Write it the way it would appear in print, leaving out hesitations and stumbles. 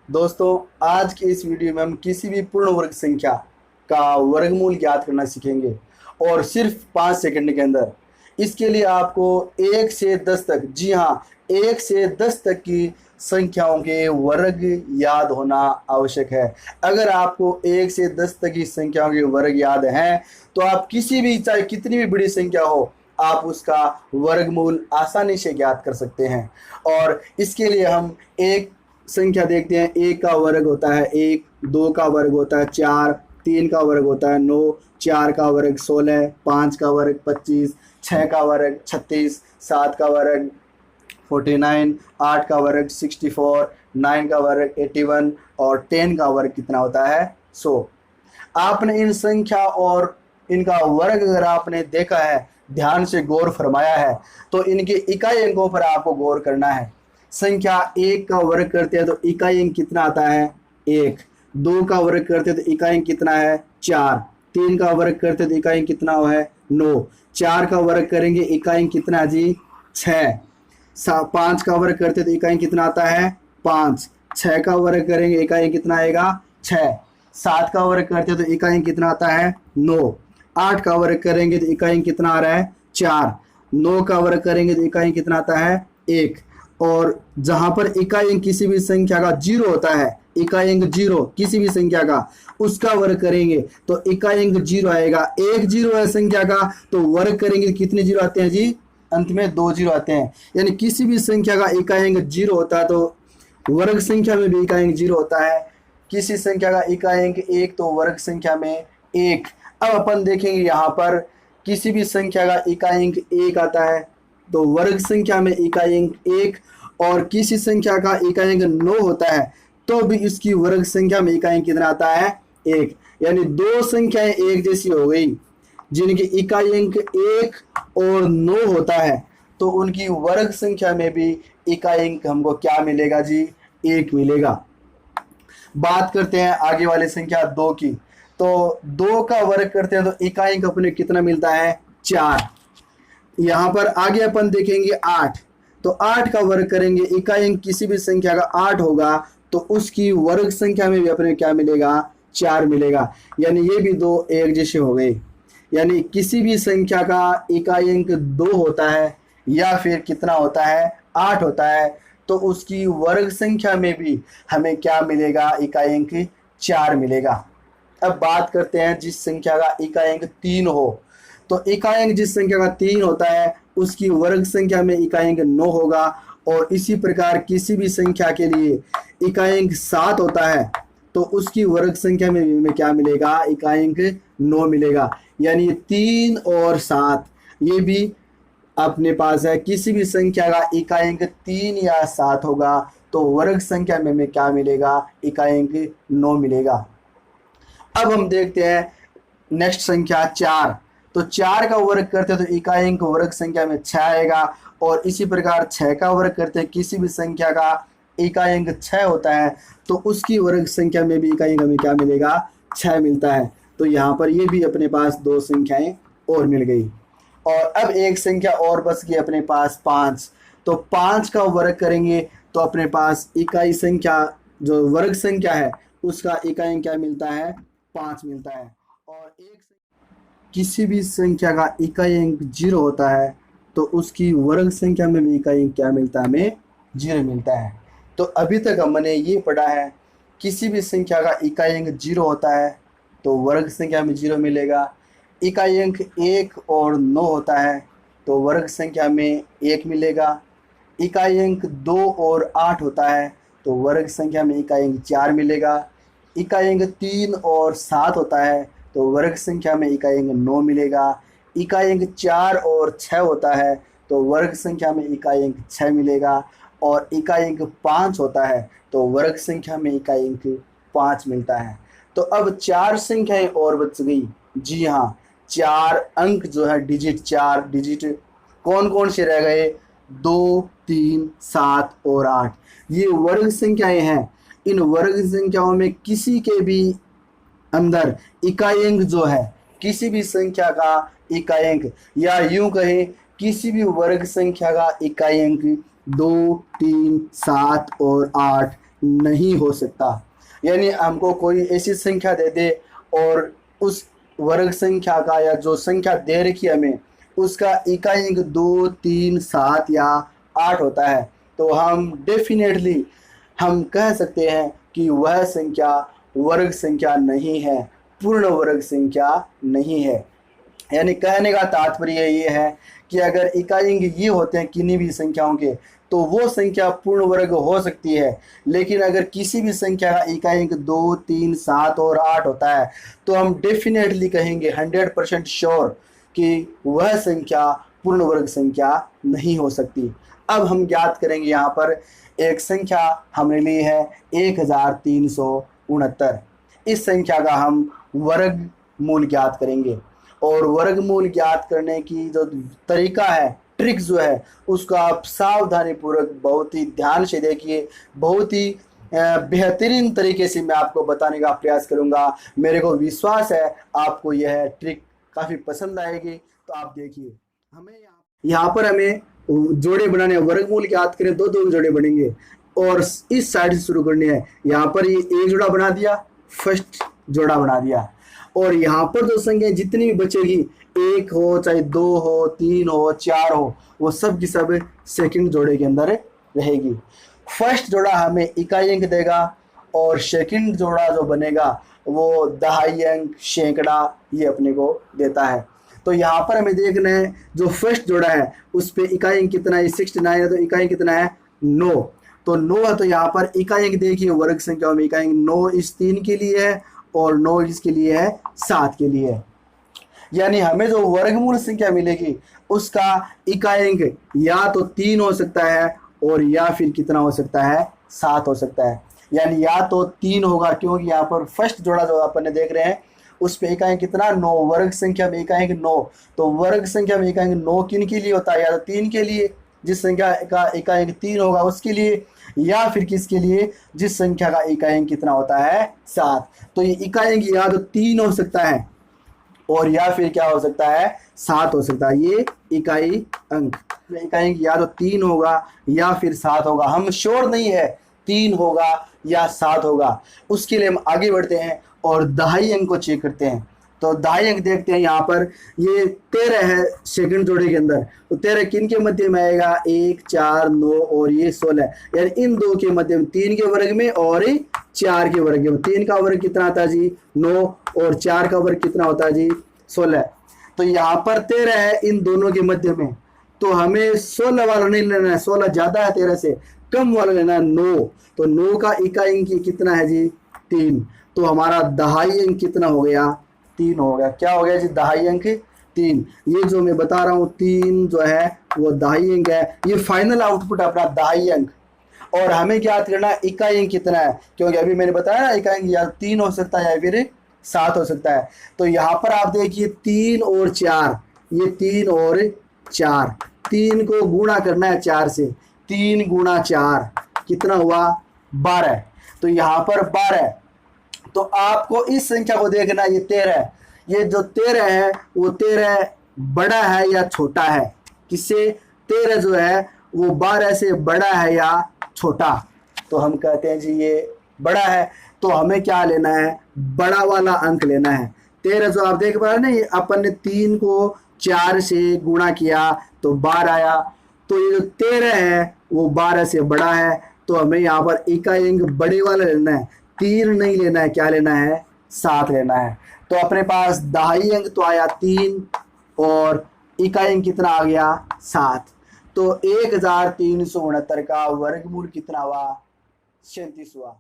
दोस्तों, आज के इस वीडियो में हम किसी भी पूर्ण वर्ग संख्या का वर्गमूल ज्ञात करना सीखेंगे और सिर्फ 5 सेकंड के अंदर। इसके लिए आपको 1 से 10 तक, जी हाँ, 1 से 10 तक की संख्याओं के वर्ग याद होना आवश्यक है। अगर आपको 1 से 10 तक की संख्याओं के वर्ग याद हैं तो आप किसी भी, चाहे कितनी भी बड़ी संख्या हो, आप उसका वर्गमूल आसानी से ज्ञात कर सकते हैं। और इसके लिए हम एक संख्या देखते हैं। 1 का वर्ग होता है 1, 2 का वर्ग होता है 4, 3 का वर्ग होता है 9, 4 का वर्ग 16, 5 का वर्ग 25, 6 का वर्ग 36, 7 का वर्ग 49, 8 का वर्ग 64, 9 का वर्ग 81 और 10 का वर्ग कितना होता है 100। आपने इन संख्या और इनका वर्ग अगर आपने देखा है, ध्यान से गौर फरमाया है, तो इनके इकाई अंकों पर आपको गौर करना है। संख्या 1 का वर्ग करते हैं तो इकाई अंक कितना आता है 1। 2 का वर्ग करते हैं तो इकाई अंक कितना है 4। 3 का वर्ग करते हैं तो इकाई अंक कितना है 9। 4 का वर्ग करेंगे इकाई अंक कितना जी 6। 5 का वर्ग करते हैं तो इकाई अंक कितना आता है 5। 6 का वर्ग करेंगे इकाई अंक कितना आएगा 6। 7 का वर्ग करते हैं तो इकाई अंक कितना आता है 9। 8 का वर्ग करेंगे तो इकाई अंक कितना आ रहा है 4। 9 का वर्ग करेंगे तो इकाई अंक कितना आता है 1। और जहां पर इकाई अंक किसी भी संख्या का 0 होता है, इकाई अंक 0 किसी भी संख्या का, उसका वर्ग करेंगे तो इकाई अंक 0 आएगा। 1 0 है संख्या का तो वर्ग करेंगे तो कितने 0 आते हैं जी, अंत में 2 0 आते हैं। यानी किसी भी संख्या का इकाई अंक 0 होता है तो वर्ग संख्या में भी इकाई अंक 0 होता है। किसी संख्या का इकाई अंक 1 तो वर्ग संख्या में 1। अब अपन देखेंगे यहाँ पर किसी भी संख्या का इकाई अंक 1 आता है तो वर्ग संख्या में इकाई अंक 1, और किसी संख्या का इकाई अंक 9 होता है तो भी इसकी वर्ग संख्या में इकाई अंक कितना आता है 1। यानी दो संख्याएं एक जैसी हो गई जिनकी इकाई अंक 1 और 9 होता है तो उनकी वर्ग संख्या में भी इकाई अंक हमको क्या मिलेगा जी, 1 मिलेगा। बात करते हैं आगे वाली संख्या 2 की। तो 2 का वर्ग करते हैं तो इकाई अंक अपने कितना मिलता है 4। यहाँ पर आगे अपन देखेंगे 8। तो 8 का वर्ग करेंगे, इकाई अंक किसी भी संख्या का 8 होगा तो उसकी वर्ग संख्या में भी अपने क्या मिलेगा 4 मिलेगा। यानी ये भी दो एक जैसे हो गए। यानी किसी भी संख्या का इकाई अंक 2 होता है या फिर कितना होता है 8 होता है तो उसकी वर्ग संख्या में भी हमें क्या मिलेगा, इकाई अंक 4 मिलेगा। अब बात करते हैं जिस संख्या का इकाई अंक 3 हो। तो इकाई अंक जिस संख्या का 3 होता है उसकी वर्ग संख्या में इकाई अंक 9 होगा। और इसी प्रकार किसी भी संख्या के लिए इकाई अंक 7 होता है तो उसकी वर्ग संख्या में हमें क्या मिलेगा, इकाई अंक 9 मिलेगा। यानी 3 और 7 ये भी अपने पास है। किसी भी संख्या का इकाई अंक 3 या 7 होगा तो वर्ग संख्या में हमें क्या मिलेगा, इकाई अंक 9 मिलेगा। अब हम देखते हैं नेक्स्ट संख्या 4। तो 4 का वर्ग करते हैं तो इकाई अंक वर्ग संख्या में 6 आएगा। और इसी प्रकार 6 का वर्ग करते हैं, किसी भी संख्या का इकाई अंक 6 होता है तो उसकी वर्ग संख्या में भी इकाई अंक हमें क्या मिलेगा, 6 मिलता है। तो यहाँ पर ये भी अपने पास 2 संख्याएं और मिल गई। और अब एक संख्या और बच गई अपने पास 5। तो 5 का वर्ग करेंगे तो अपने पास इकाई संख्या जो वर्ग संख्या है उसका इकाई अंक क्या मिलता है, 5 मिलता है। और एक किसी भी संख्या का इकाई अंक 0 होता है तो उसकी वर्ग संख्या में भी इकाई अंक क्या मिलता है, हमें 0 मिलता है। तो अभी तक हमने ये पढ़ा है किसी भी संख्या का इकाई अंक 0 होता है तो वर्ग संख्या में 0 मिलेगा। इकाई अंक 1 और 9 होता है तो वर्ग संख्या में 1 मिलेगा। इकाई अंक 2 और 8 होता है तो वर्ग संख्या में इकाई अंक 4 मिलेगा। इकाई अंक 3 और 7 होता है तो वर्ग संख्या में इकाई अंक 9 मिलेगा। इकाई अंक 4 और 6 होता है तो वर्ग संख्या में इकाई अंक 6 मिलेगा। और इकाई अंक 5 होता है तो वर्ग संख्या में इकाई अंक 5 मिलता है। तो अब 4 संख्याएं और बच गई। जी हाँ, 4 अंक जो है डिजिट, 4 डिजिट कौन कौन से रह गए, 2, 3, 7 और 8। ये वर्ग संख्याएं हैं। इन वर्ग संख्याओं में किसी के भी अंदर इकाई अंक जो है, किसी भी संख्या का इकाई अंक, या यूं कहें किसी भी वर्ग संख्या का इकाई अंक 2, 3, 7 और 8 नहीं हो सकता। यानी हमको कोई ऐसी संख्या दे दे और उस वर्ग संख्या का या जो संख्या दे रखी है हमें उसका इकाई अंक 2, 3, 7 या 8 होता है, तो हम डेफिनेटली हम कह सकते हैं कि वह संख्या वर्ग संख्या नहीं है, पूर्ण वर्ग संख्या नहीं है। यानी कहने का तात्पर्य ये है कि अगर इकाई अंक ये होते हैं किन्हीं भी संख्याओं के, तो वो संख्या पूर्ण वर्ग हो सकती है। लेकिन अगर किसी भी संख्या का इकाई अंक 2, 3, 7 और 8 होता है तो हम डेफिनेटली कहेंगे 100% श्योर कि वह संख्या पूर्ण वर्ग संख्या नहीं हो सकती। अब हम ज्ञात करेंगे यहाँ पर एक संख्या हमने ली है 1369। इस संख्या का हम वर्गमूल ज्ञात करेंगे और वर्गमूल ज्ञात करने की जो तरीका है, ट्रिक जो है, उसको आप सावधानी पूर्वक बहुत ही ध्यान से देखिए। बहुत ही बेहतरीन तरीके से मैं आपको बताने का प्रयास करूंगा। मेरे को विश्वास है आपको यह ट्रिक काफ़ी पसंद आएगी, तो आप देखिए। हमें यहाँ पर हमें जोड़े बनाने हैं, वर्गमूल ज्ञात करें, दो दो जोड़े बनेंगे और इस साइड से शुरू करने हैं। यहाँ पर ये एक जोड़ा बना दिया, फर्स्ट जोड़ा बना दिया, और यहाँ पर जो संख्या जितनी भी बचेगी, 1 हो चाहे 2 हो 3 हो 4 हो, वो सब की सब सेकंड जोड़े के अंदर रहेगी। फर्स्ट जोड़ा हमें इकाई अंक देगा और सेकंड जोड़ा जो बनेगा वो दहाई अंक, सैकड़ा ये अपने को देता है। तो यहाँ पर हमें देखना है जो फर्स्ट जोड़ा है उस पर इकाई अंक कितना है, 69 है, तो इकाई अंक कितना है 9। तो 9 है, तो यहाँ पर इकाई अंक देखिए वर्ग संख्या में इकाई अंक 9 इस 3 के लिए है और 9 इसके लिए है 7 के लिए है। यानी हमें जो वर्गमूल संख्या मिलेगी उसका इकाई अंक या तो 3 हो सकता है और या फिर कितना हो सकता है, 7 हो सकता है। यानी या तो 3 होगा क्योंकि यहाँ पर फर्स्ट जोड़ा जो अपन ने देख रहे हैं उस पे इकाई अंक कितना 9, वर्ग संख्या में इकाई अंक 9। तो वर्ग संख्या में इकाई अंक 9 किन के लिए होता है, या तो 3 के लिए जिस संख्या का इकाई अंक 3 होगा उसके लिए, या फिर किसके लिए, जिस संख्या का इकाई अंक कितना होता है 7। तो ये इकाई अंक या तो 3 हो सकता है और या फिर क्या हो सकता है 7 हो सकता है। ये इकाई अंक या तो 3 होगा या फिर 7 होगा। हम श्योर नहीं है 3 होगा या 7 होगा। उसके लिए हम आगे बढ़ते हैं और दहाई अंक को चेक करते हैं। तो दहाई अंक देखते हैं, यहाँ पर ये 13 है सेकंड जोड़े के अंदर, तो 13 किन के मध्य में आएगा, 1, 4, 9 और ये 16। यानी इन दो के मध्य में, 3 के वर्ग में और 4 के वर्ग में। 3 का वर्ग कितना आता है जी 9 और 4 का वर्ग कितना होता है जी 16। तो यहाँ पर 13 है इन दोनों के मध्य में, तो हमें 16 वाला नहीं लेना है, 16 ज्यादा है 13 से, कम वाला लेना है 9। तो 9 का इकाई अंक कितना है जी 3। तो हमारा दहाई अंक कितना हो गया, 3 हो गया। क्या हो गया जी दहाई अंक 3। ये जो मैं बता रहा हूँ 3 जो है वो दहाई अंक है। ये फाइनल आउटपुट अपना दहाई अंक। और हमें क्या करना है, इकाई अंक कितना है, क्योंकि अभी मैंने बताया ना इकाई अंक या 3 हो सकता है या फिर 7 हो सकता है। तो यहाँ पर आप देखिए 3 और 4, ये 3 और 4, 3 को गुणा करना है 4 से, 3 गुणा 4 कितना हुआ 12। तो यहाँ पर 12। तो आपको इस संख्या को देखना, ये 13 है। ये जो 13 है वो 13 बड़ा है या छोटा है, किससे, 13 जो है वो 12 से बड़ा है या छोटा। तो हम कहते हैं जी ये बड़ा है। तो हमें क्या लेना है, बड़ा वाला अंक लेना है। 13 जो आप देख पा रहे हैं ना, ये अपन ने 3 को 4 से गुणा किया तो 12 आया। तो ये जो 13 है वो 12 से बड़ा है, तो हमें यहाँ पर इकाई अंक बड़े वाला लेना है, 3 नहीं लेना है, क्या लेना है 7 लेना है। तो अपने पास दहाई अंक तो आया 3 और इकाई अंक कितना आ गया 7। तो 1369 का वर्गमूल कितना हुआ, 37 हुआ।